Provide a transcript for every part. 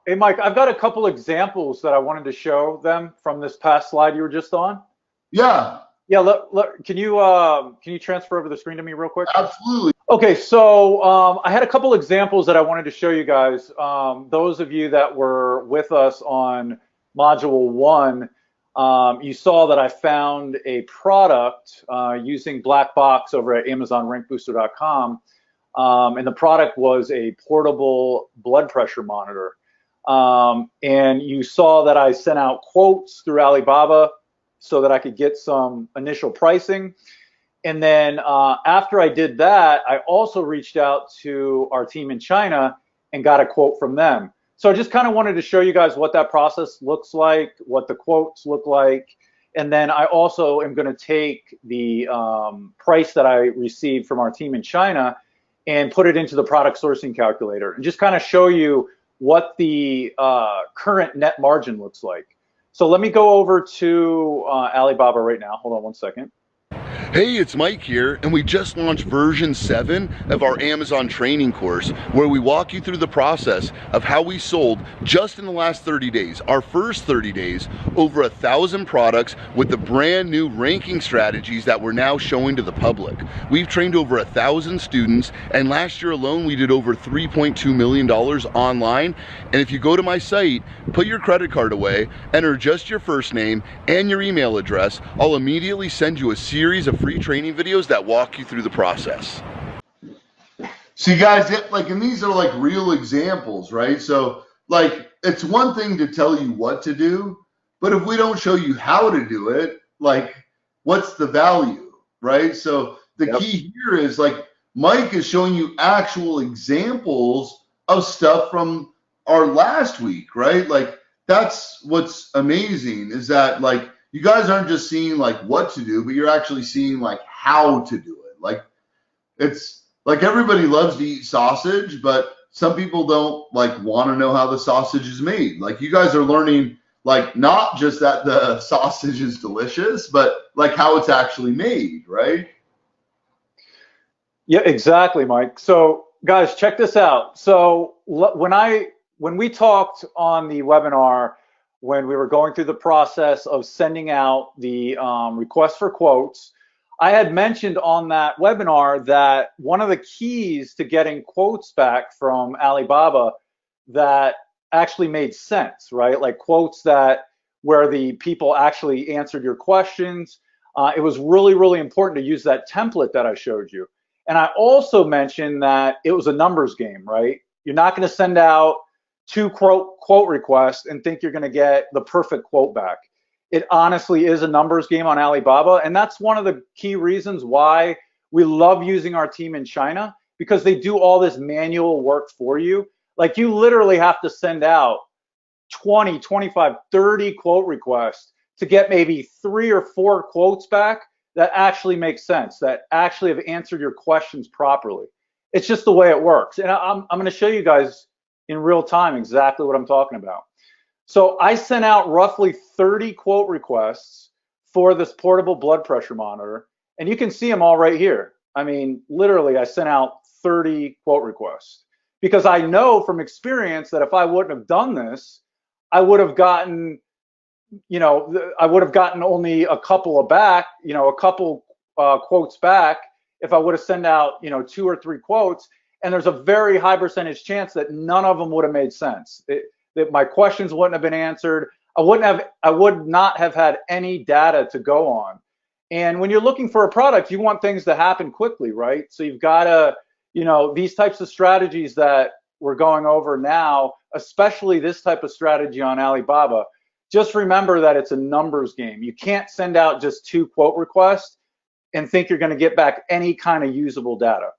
Hey, Mike, I've got a couple examples that I wanted to show them from this past slide you were just on. Yeah, Yeah, can you transfer over the screen to me real quick? absolutely. Okay, so I had a couple examples that I wanted to show you guys. Those of you that were with us on module one, you saw that I found a product using Black Box over at AmazonRankBooster.com, and the product was a portable blood pressure monitor. And you saw that I sent out quotes through Alibaba so that I could get some initial pricing. And then after I did that, I also reached out to our team in China and got a quote from them. So I just kind of wanted to show you guys what that process looks like, what the quotes look like. And then I also am going to take the price that I received from our team in China and put it into the product sourcing calculator and just kind of show you what the current net margin looks like. So let me go over to Alibaba right now. Hold on one second. Hey, it's Mike here, and we just launched version 7 of our Amazon training course, where we walk you through the process of how we sold just in the last 30 days, our first 30 days, over 1,000 products with the brand new ranking strategies that we're now showing to the public. We've trained over 1,000 students, and last year alone we did over $3.2 million online. And if you go to my site, put your credit card away, enter just your first name and your email address, I'll immediately send you a series of free training videos that walk you through the process. So you guys, and these are like real examples, right? So like, it's one thing to tell you what to do, but if we don't show you how to do it, like, what's the value, right? So the key here is, like, Mike is showing you actual examples of stuff from our last week, right? Like, that's what's amazing, is that, like, you guys aren't just seeing like what to do, but you're actually seeing like how to do it. Like, it's like everybody loves to eat sausage, but some people don't like want to know how the sausage is made. Like, you guys are learning, like, not just that the sausage is delicious, but like how it's actually made, right? Yeah, exactly, Mike. So guys, check this out. So when we talked on the webinar, when we were going through the process of sending out the request for quotes, I had mentioned on that webinar that one of the keys to getting quotes back from Alibaba that actually made sense, right? Like quotes that where the people actually answered your questions. It was really, really important to use that template that I showed you. And I also mentioned that it was a numbers game, right? You're not going to send out two quote requests and think you're going to get the perfect quote back. It honestly is a numbers game on Alibaba, and that's one of the key reasons why we love using our team in China, because they do all this manual work for you. Like, you literally have to send out 20, 25, 30 quote requests to get maybe 3 or 4 quotes back that actually make sense, that actually have answered your questions properly. It's just the way it works. And I'm going to show you guys in real time exactly what I'm talking about. So I sent out roughly 30 quote requests for this portable blood pressure monitor, and you can see them all right here. I mean, literally, I sent out 30 quote requests because I know from experience that if I wouldn't have done this, I would have gotten, I would have gotten only a couple of back, a couple quotes back if I would have sent out, 2 or 3 quotes. And there's a very high percentage chance that none of them would have made sense. That my questions wouldn't have been answered. I would not have had any data to go on. And when you're looking for a product, you want things to happen quickly, right? So you've got to, these types of strategies that we're going over now, especially this type of strategy on Alibaba, just remember that it's a numbers game. You can't send out just 2 quote requests and think you're going to get back any kind of usable data.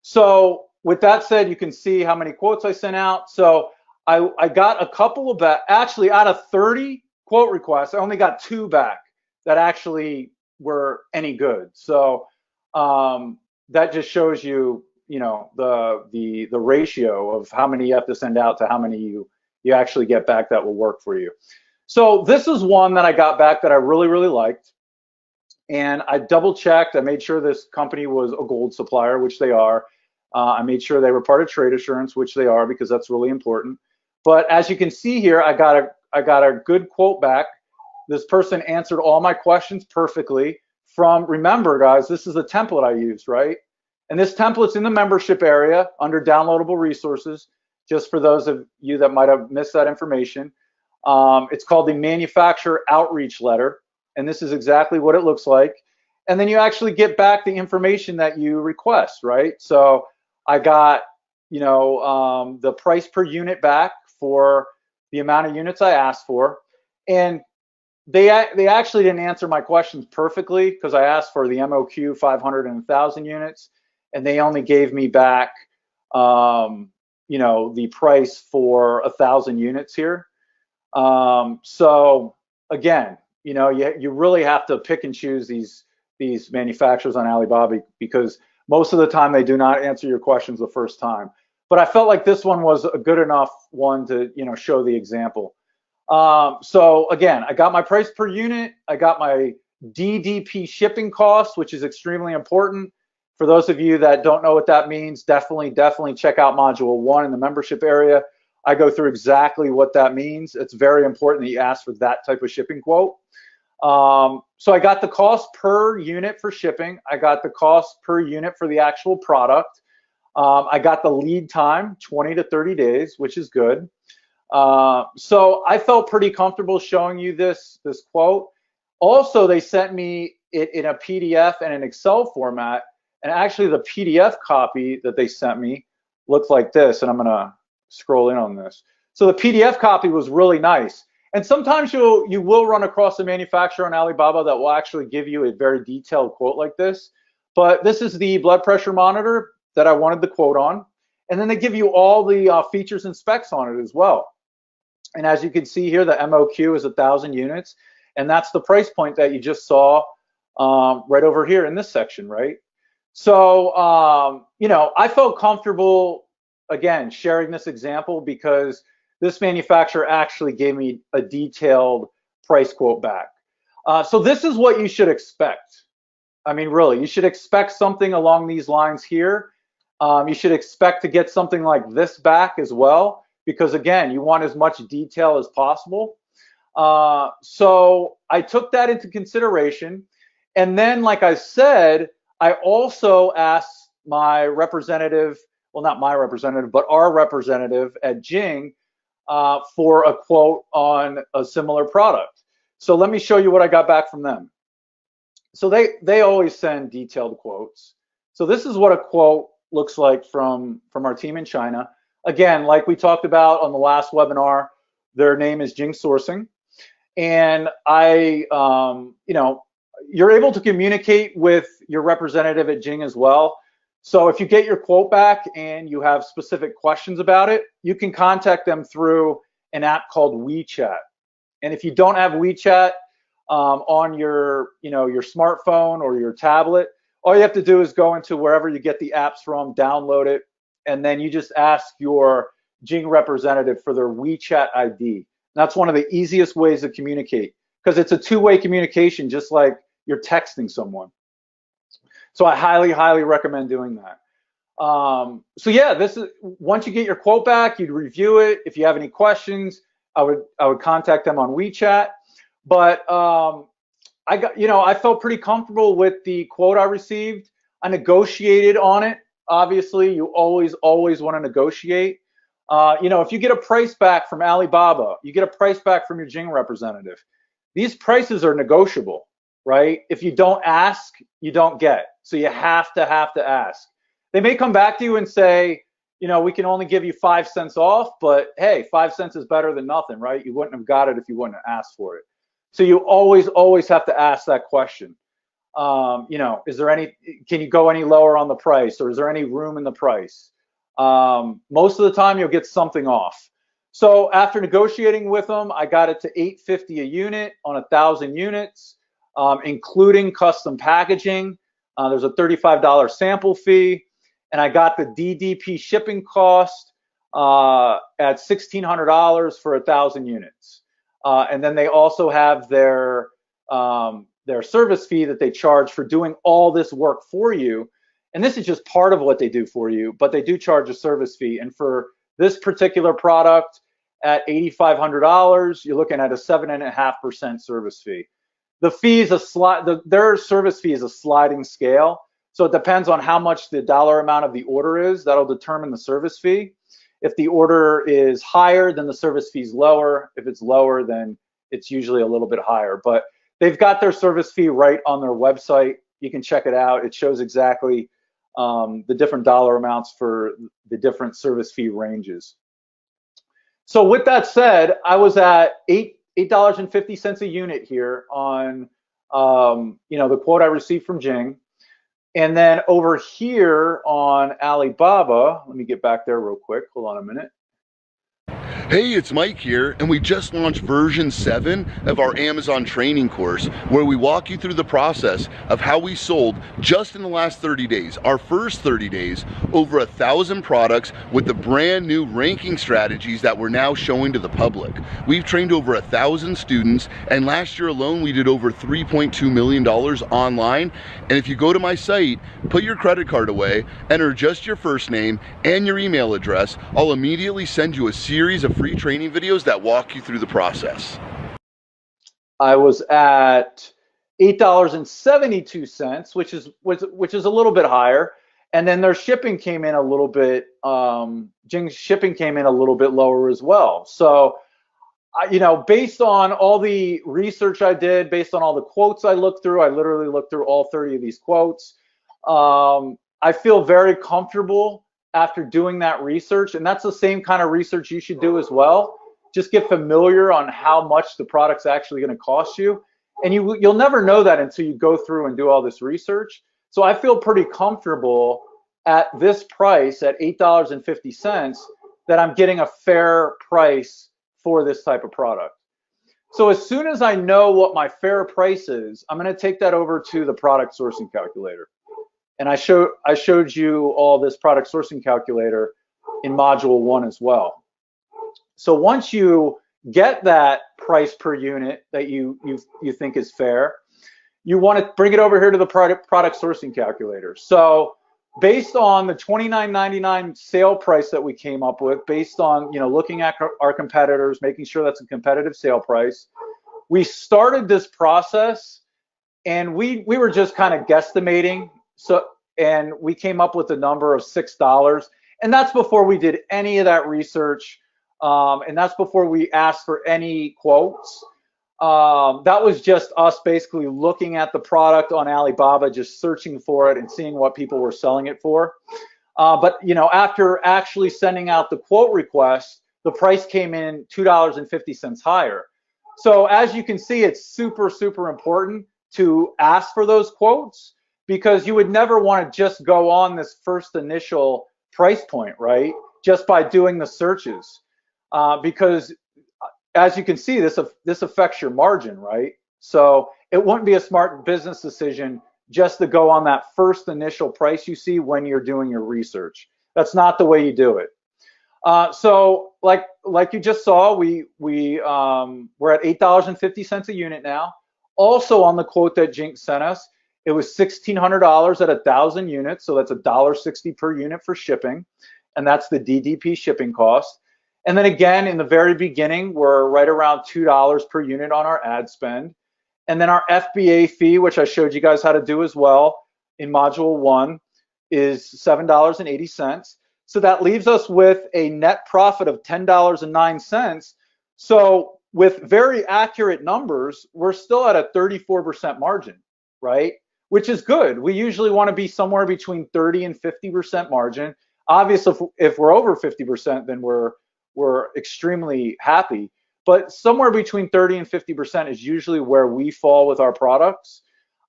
So with that said, you can see how many quotes I sent out. So I got a couple of that. Actually, out of 30 quote requests, I only got 2 back that actually were any good. So that just shows you, the ratio of how many you have to send out to how many you actually get back that will work for you. So this is one that I got back that I really, really liked. And I double checked. I made sure this company was a gold supplier, which they are. I made sure they were part of trade assurance, which they are, because that's really important. But as you can see here, I got a good quote back. This person answered all my questions perfectly from, remember guys, this is a template I used, right? And this template's in the membership area under downloadable resources, just for those of you that might have missed that information. It's called the manufacturer outreach letter. And this is exactly what it looks like. And then you actually get back the information that you request, right? So I got, the price per unit back for the amount of units I asked for. And they actually didn't answer my questions perfectly, because I asked for the MOQ 500 and 1,000 units, and they only gave me back, the price for 1,000 units here. So again, you really have to pick and choose these manufacturers on Alibaba, because most of the time they do not answer your questions the first time. But I felt like this one was a good enough one to show the example. So again, I got my price per unit. I got my DDP shipping cost, which is extremely important. For those of you that don't know what that means, definitely check out Module 1 in the membership area. I go through exactly what that means. It's very important that you ask for that type of shipping quote. So I got the cost per unit for shipping. I got the cost per unit for the actual product. I got the lead time, 20 to 30 days, which is good. So I felt pretty comfortable showing you this quote. Also, they sent me it in a PDF and an Excel format. And actually the PDF copy that they sent me looked like this. And I'm gonna scroll in on this. So the PDF copy was really nice. And sometimes you will run across a manufacturer on Alibaba that will actually give you a very detailed quote like this. But this is the blood pressure monitor that I wanted the quote on. And then they give you all the features and specs on it as well. And as you can see here, the MOQ is 1,000 units. And that's the price point that you just saw right over here in this section, right? So, I felt comfortable, again, sharing this example because this manufacturer actually gave me a detailed price quote back. So this is what you should expect. I mean, really, you should expect something along these lines here. You should expect to get something like this back as well, because again, you want as much detail as possible. So I took that into consideration. And then, like I said, I also asked my representative, well, not my representative, but our representative at Jing for a quote on a similar product. So let me show you what I got back from them. So they always send detailed quotes. So this is what a quote looks like from our team in China. Again, like we talked about on the last webinar, their name is Jing Sourcing. And you're able to communicate with your representative at Jing as well. So if you get your quote back and you have specific questions about it, you can contact them through an app called WeChat. And if you don't have WeChat on your smartphone or your tablet, all you have to do is go into wherever you get the apps from, download it, and then you just ask your Jing representative for their WeChat ID. That's one of the easiest ways to communicate, because it's a two-way communication, just like you're texting someone. So I highly recommend doing that. So yeah, this is, once you get your quote back, you'd review it. If you have any questions, I would contact them on WeChat. But I felt pretty comfortable with the quote I received. I negotiated on it. Obviously, you always want to negotiate. If you get a price back from Alibaba, you get a price back from your Jing representative. These prices are negotiable, right? If you don't ask, you don't get. So you have to ask. They may come back to you and say, we can only give you 5 cents off, but hey, 5 cents is better than nothing, right? You wouldn't have got it if you wouldn't have asked for it. So you always have to ask that question. Is there can you go any lower on the price, or is there any room in the price? Most of the time you'll get something off. So after negotiating with them, I got it to $8.50 a unit on 1,000 units, including custom packaging. There's a $35 sample fee, and I got the DDP shipping cost at $1,600 for 1,000 units. And then they also have their service fee that they charge for doing all this work for you. And this is just part of what they do for you, but they do charge a service fee. And for this particular product, at $8,500, you're looking at a 7.5% service fee. The fee is their service fee is a sliding scale. So it depends on how much the dollar amount of the order is. That'll determine the service fee. If the order is higher, then the service fee is lower. If it's lower, then it's usually a little bit higher. But they've got their service fee right on their website. You can check it out. It shows exactly the different dollar amounts for the different service fee ranges. So with that said, I was at $8.50 a unit here on the quote I received from Jing. And then over here on Alibaba, let me get back there real quick. Hold on a minute. Hey, it's Mike here, and we just launched version 7 of our Amazon training course, where we walk you through the process of how we sold just in the last 30 days, our first 30 days, over 1,000 products with the brand new ranking strategies that we're now showing to the public. We've trained over 1,000 students, and last year alone we did over $3.2 million online. And if you go to my site, put your credit card away, enter just your first name and your email address, I'll immediately send you a series of free training videos that walk you through the process. I was at $8.72, which is a little bit higher, and then their shipping came in a little bit. Jing's shipping came in a little bit lower as well. So, based on all the research I did, based on all the quotes I looked through, I literally looked through all 30 of these quotes. I feel very comfortable after doing that research, and that's the same kind of research you should do as well. Just get familiar on how much the product's actually going to cost you, and you'll never know that until you go through and do all this research. So I feel pretty comfortable at this price at $8.50 that I'm getting a fair price for this type of product. So as soon as I know what my fair price is, I'm going to take that over to the product sourcing calculator. And I showed you all this product sourcing calculator in module 1 as well. So once you get that price per unit that you think is fair, you want to bring it over here to the product sourcing calculator. So based on the $29.99 sale price that we came up with, based on looking at our competitors, making sure that's a competitive sale price, we started this process, and we were just kind of guesstimating. And we came up with a number of $6, and that's before we did any of that research, and that's before we asked for any quotes. That was just us basically looking at the product on Alibaba, just searching for it and seeing what people were selling it for. But after actually sending out the quote request, the price came in $2.50 higher. So as you can see, it's super, super important to ask for those quotes, because you would never want to just go on this first initial price point, right? Just by doing the searches, because as you can see, this affects your margin, right? So it wouldn't be a smart business decision just to go on that first initial price you see when you're doing your research. That's not the way you do it. So like you just saw, we're at $8.50 a unit now. Also on the quote that Jing sent us, it was $1,600 at 1,000 units, so that's $1.60 per unit for shipping, and that's the DDP shipping cost. And then again, in the very beginning, we're right around $2 per unit on our ad spend. And then our FBA fee, which I showed you guys how to do as well in module 1, is $7.80. So that leaves us with a net profit of $10.09. So with very accurate numbers, we're still at a 34% margin, right? Which is good. We usually want to be somewhere between 30 and 50% margin. Obviously, if we're over 50%, then we're extremely happy. But somewhere between 30 and 50% is usually where we fall with our products.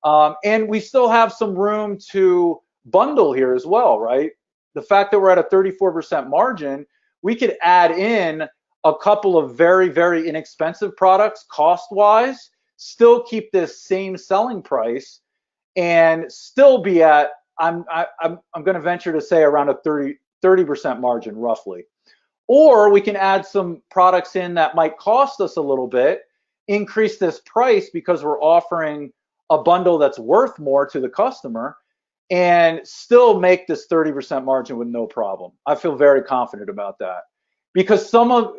And we still have some room to bundle here as well, right? The fact that we're at a 34% margin, we could add in a couple of very, very inexpensive products cost-wise, still keep this same selling price, and still be at, I'm going to venture to say, around a 30% margin roughly. Or we can add some products in that might cost us a little bit, increase this price because we're offering a bundle that's worth more to the customer, and still make this 30% margin with no problem. I feel very confident about that. because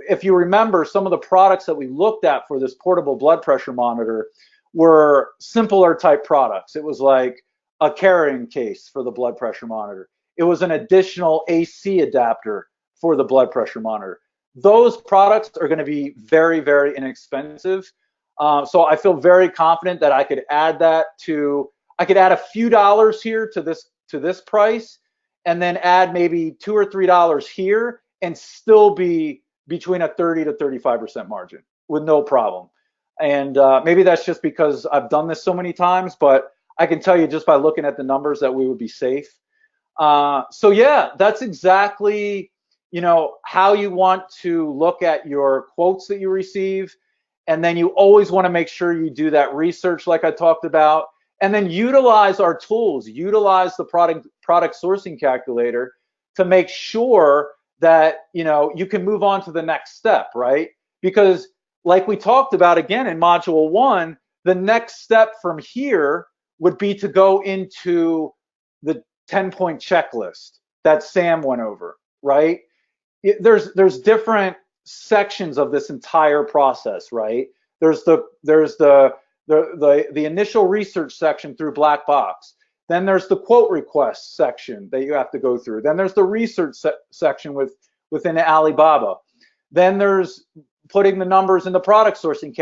if you remember, some of the products that we looked at for this portable blood pressure monitor were simpler type products. It was like a carrying case for the blood pressure monitor. It was an additional AC adapter for the blood pressure monitor. Those products are going to be very, very inexpensive. So I feel very confident that I could add I could add a few dollars here to this price, and then add maybe $2 or $3 here, and still be between a 30 to 35% margin with no problem. And maybe that's just because I've done this so many times, but I can tell you just by looking at the numbers that we would be safe. So yeah, that's exactly, how you want to look at your quotes that you receive. And then you always want to make sure you do that research like I talked about, and then utilize our tools, utilize the product sourcing calculator to make sure that, you can move on to the next step, right? Because like we talked about again in module 1, the next step from here would be to go into the 10-point checklist that Sam went over, right? There's different sections of this entire process, right? There's the initial research section through Black Box. Then there's the quote request section that you have to go through. Then there's the research section within Alibaba. Then there's putting the numbers in the product sourcing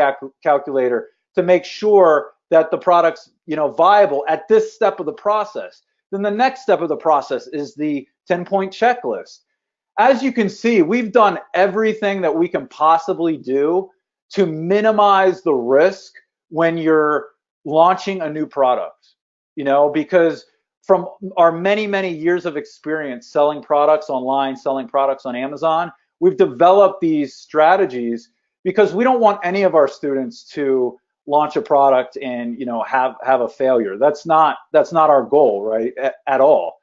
calculator to make sure that the product's viable at this step of the process. Then the next step of the process is the 10-point checklist. As you can see, we've done everything that we can possibly do to minimize the risk when you're launching a new product, because from our many, many years of experience selling products online, selling products on Amazon, we've developed these strategies because we don't want any of our students to launch a product and have a failure. That's not our goal, right, at all.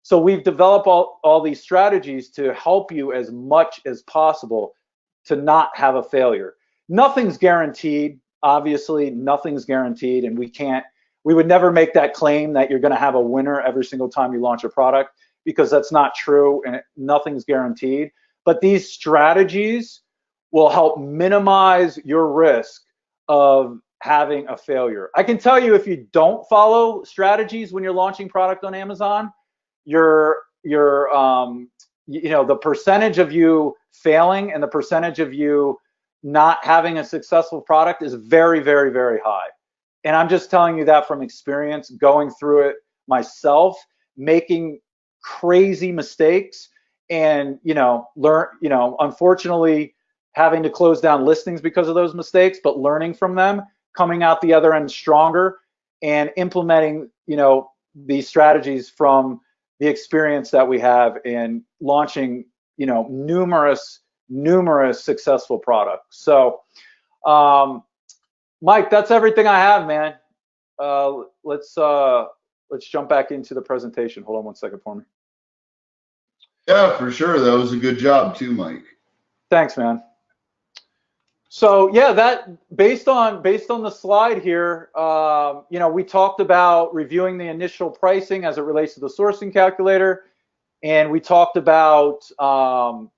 So we've developed all these strategies to help you as much as possible to not have a failure. Nothing's guaranteed, obviously, nothing's guaranteed, and we would never make that claim that you're gonna have a winner every single time you launch a product, because that's not true and nothing's guaranteed. But these strategies will help minimize your risk of having a failure. I can tell you, if you don't follow strategies when you're launching product on Amazon, the percentage of you failing and the percentage of you not having a successful product is very, very, very high. And I'm just telling you that from experience, going through it myself, making crazy mistakes, and unfortunately having to close down listings because of those mistakes, but learning from them, coming out the other end stronger, and implementing these strategies from the experience that we have in launching numerous successful products. So Mike, that's everything I have, man. Let's jump back into the presentation. Hold on one second for me. Yeah, for sure. That was a good job too, Mike. Thanks, man. So yeah, that based on the slide here, we talked about reviewing the initial pricing as it relates to the sourcing calculator, and we talked about and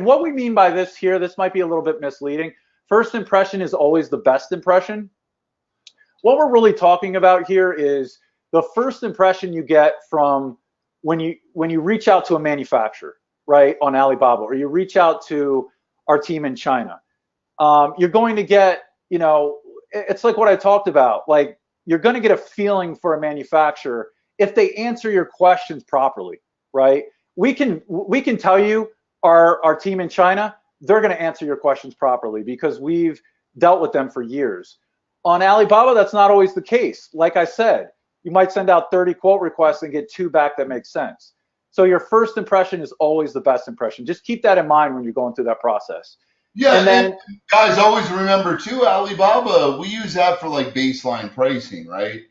what we mean by this here. This might be a little bit misleading. First impression is always the best impression. What we're really talking about here is the first impression you get from when you reach out to a manufacturer, right, on Alibaba, or you reach out to our team in China. You're going to get, it's like what I talked about, like you're going to get a feeling for a manufacturer if they answer your questions properly, right? We can tell you our team in China, they're going to answer your questions properly because we've dealt with them for years. On Alibaba, that's not always the case. Like I said, you might send out 30 quote requests and get 2 back that make sense. So your first impression is always the best impression. Just keep that in mind when you're going through that process. Yeah, and then guys, always remember too, Alibaba, we use that for like baseline pricing, right?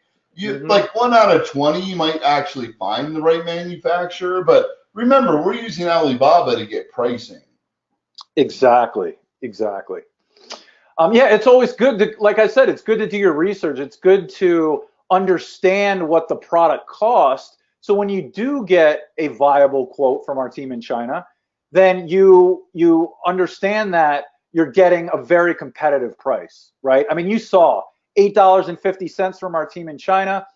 Like 1 out of 20, you might actually find the right manufacturer, but remember, we're using Alibaba to get pricing. Exactly. Yeah, it's always good to, like I said, it's good to do your research. It's good to understand what the product costs. So when you do get a viable quote from our team in China, then you understand that you're getting a very competitive price, right? I mean, you saw $8.50 from our team in China,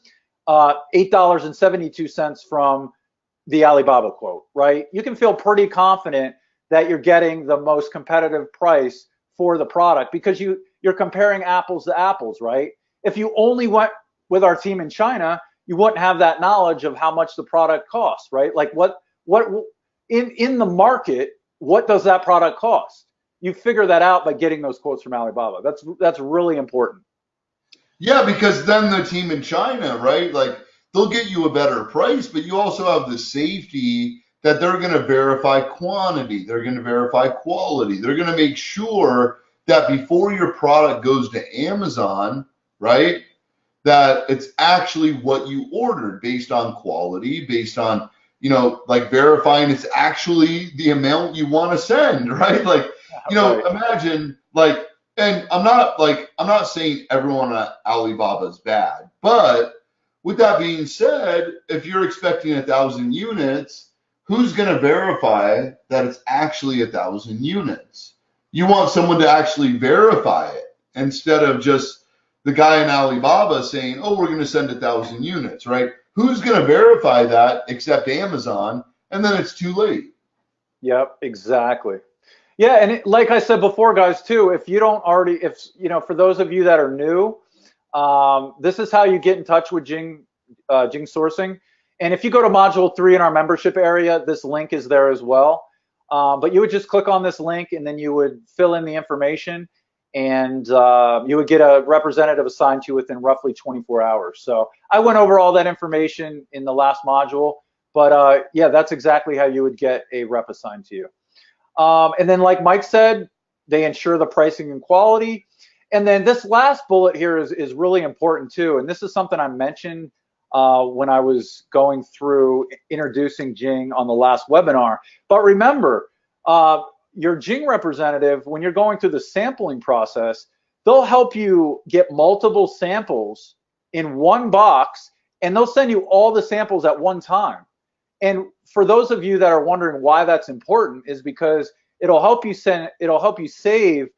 $8.72 from the Alibaba quote, right? You can feel pretty confident that you're getting the most competitive price for the product because you're comparing apples to apples, right? If you only went with our team in China, you wouldn't have that knowledge of how much the product costs, right? Like what in the market, what does that product cost? You figure that out by getting those quotes from Alibaba. That's really important. Yeah, because then the team in China, right? Like they'll get you a better price, but you also have the safety that they're going to verify quantity, they're going to verify quality, they're going to make sure that before your product goes to Amazon, right, that it's actually what you ordered based on quality, based on, you know, like verifying it's actually the amount you want to send, right? Like, you know, Right. imagine like, and I'm not saying everyone at Alibaba is bad, but with that being said, if you're expecting 1,000 units, who's going to verify that it's actually 1,000 units? You want someone to actually verify it instead of just the guy in Alibaba saying, oh, we're going to send 1,000 units, right? Who's going to verify that except Amazon? And then it's too late. Yep, exactly. Yeah, and like I said before, guys, too, if you don't already, if you know, for those of you that are new, this is how you get in touch with Jing Sourcing. And if you go to Module 3 in our membership area, this link is there as well. But you would just click on this link, and then you would fill in the information, and you would get a representative assigned to you within roughly 24 hours. So I went over all that information in the last module, but yeah, that's exactly how you would get a rep assigned to you. And then like Mike said, they ensure the pricing and quality. And then this last bullet here is really important too. And this is something I mentioned when I was going through introducing Jing on the last webinar. But remember, your Jing representative, when you're going through the sampling process, they'll help you get multiple samples in one box, and they'll send you all the samples at one time. And for those of you that are wondering why that's important, is because it'll help you save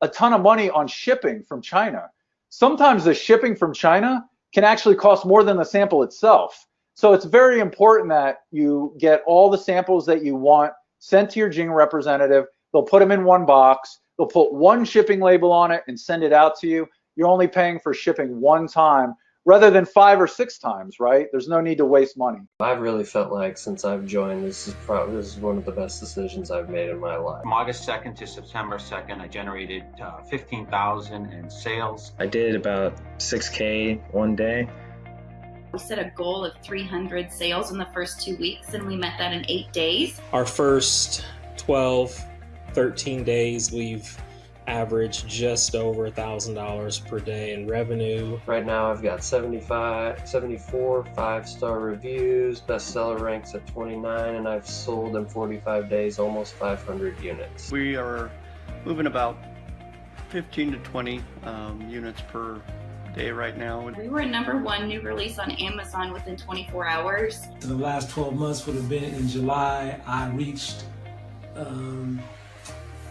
a ton of money on shipping from China. Sometimes the shipping from China can actually cost more than the sample itself. So it's very important that you get all the samples that you want sent to your Jing representative. They'll put them in one box. They'll put one shipping label on it and send it out to you. You're only paying for shipping one time rather than 5 or 6 times, right? There's no need to waste money. I've really felt like since I've joined, this is one of the best decisions I've made in my life. From August 2nd to September 2nd, I generated 15,000 in sales. I did about 6K one day. We set a goal of 300 sales in the first 2 weeks, and we met that in 8 days. Our first 12, 13 days, we've averaged just over $1,000 per day in revenue. Right now I've got 74 5-star reviews, bestseller ranks at 29, and I've sold in 45 days almost 500 units. We are moving about 15 to 20 units per day right now. We were #1 new release on Amazon within 24 hours. The last 12 months would have been in July. I reached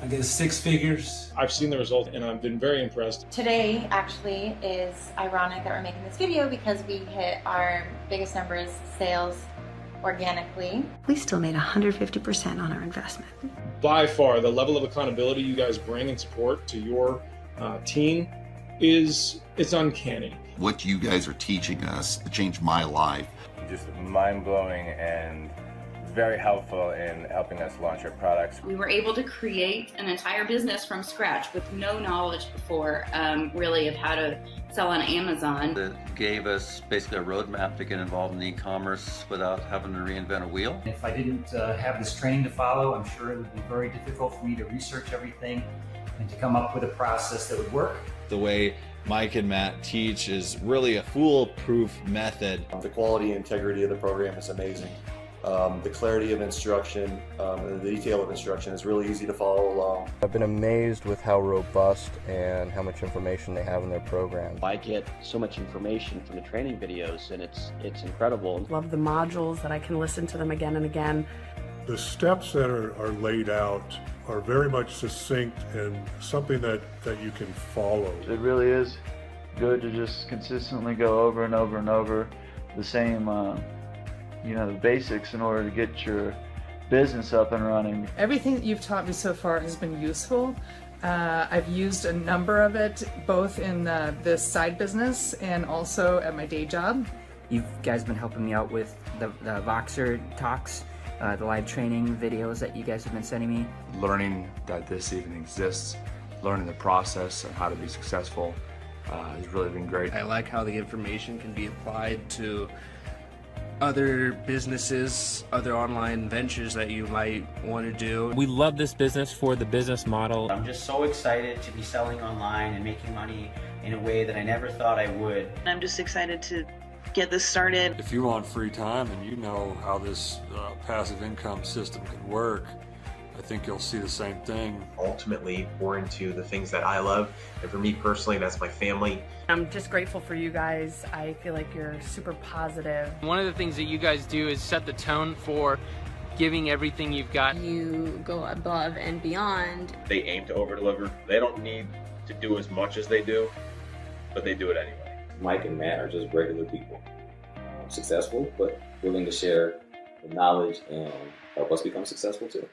I guess 6 figures. I've seen the result and I've been very impressed. Today actually is ironic that we're making this video because we hit our biggest numbers sales organically. We still made 150% on our investment. By far, the level of accountability you guys bring and support to your team it's uncanny. What you guys are teaching us changed my life. Just mind-blowing and very helpful in helping us launch our products. We were able to create an entire business from scratch with no knowledge before, really, of how to sell on Amazon. It gave us basically a roadmap to get involved in e-commerce without having to reinvent a wheel. If I didn't have this training to follow, I'm sure it would be very difficult for me to research everything and to come up with a process that would work. The way Mike and Matt teach is really a foolproof method. The quality and integrity of the program is amazing. The clarity of instruction and the detail of instruction is really easy to follow along. I've been amazed with how robust and how much information they have in their program. I get so much information from the training videos, and it's incredible. Love the modules that I can listen to them again and again. The steps that are laid out are very much succinct and something that you can follow. It really is good to just consistently go over and over and over the same, the basics in order to get your business up and running. Everything that you've taught me so far has been useful. I've used a number of it, both in this side business and also at my day job. You guys have been helping me out with the Voxer talks, the live training videos that you guys have been sending me. Learning that this even exists, learning the process and how to be successful has really been great. I like how the information can be applied to other businesses, other online ventures that you might want to do. We love this business for the business model. I'm just so excited to be selling online and making money in a way that I never thought I would. I'm just excited to get this started. If you want free time and you know how this passive income system can work, I think you'll see the same thing. Ultimately pour into the things that I love, and for me personally, that's my family. I'm just grateful for you guys. I feel like you're super positive. One of the things that you guys do is set the tone for giving everything you've got. You go above and beyond. They aim to over-deliver. They don't need to do as much as they do, but they do it anyway. Mike and Matt are just regular people. Successful, but willing to share the knowledge and help us become successful too.